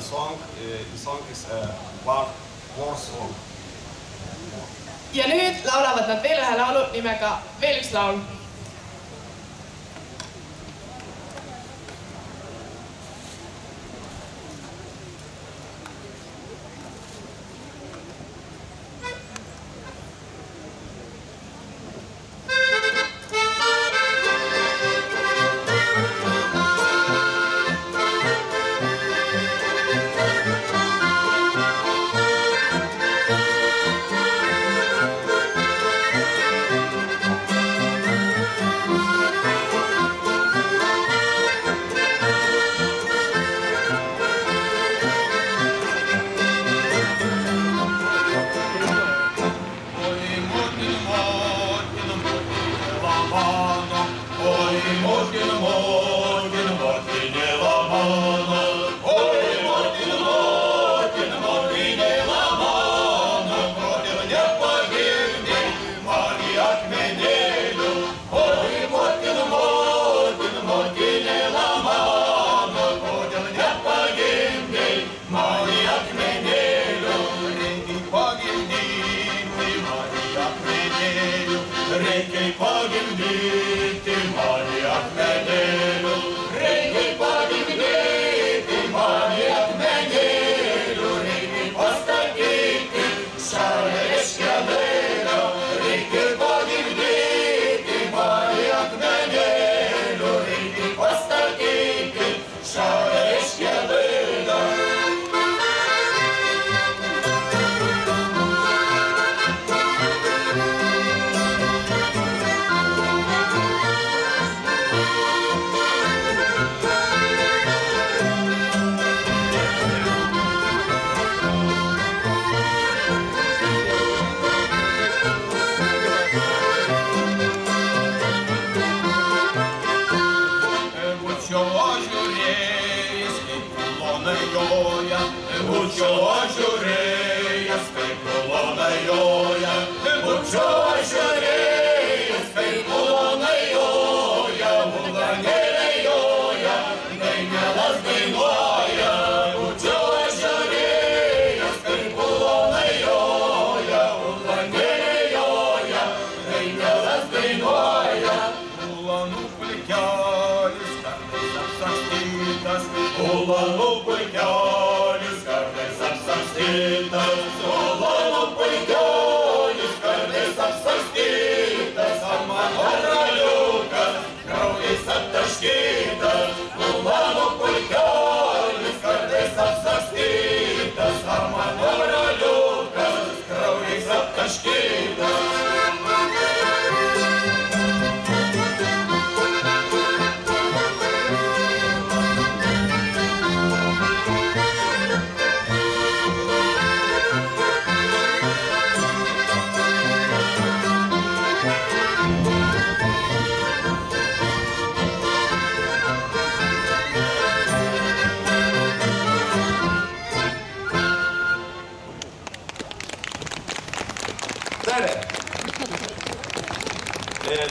Estonian song. The song is war song. Ja nüüd laulavad nad veel ühe laulu nimega Veel üks laul.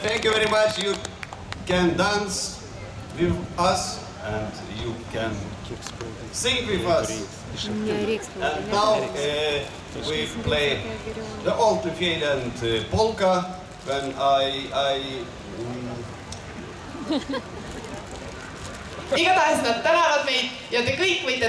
Thank you very much. You can dance with us and you can sing with us. And now we play the old Lithuanian polka when Igatahes nad tänavad meid ja te kõik võite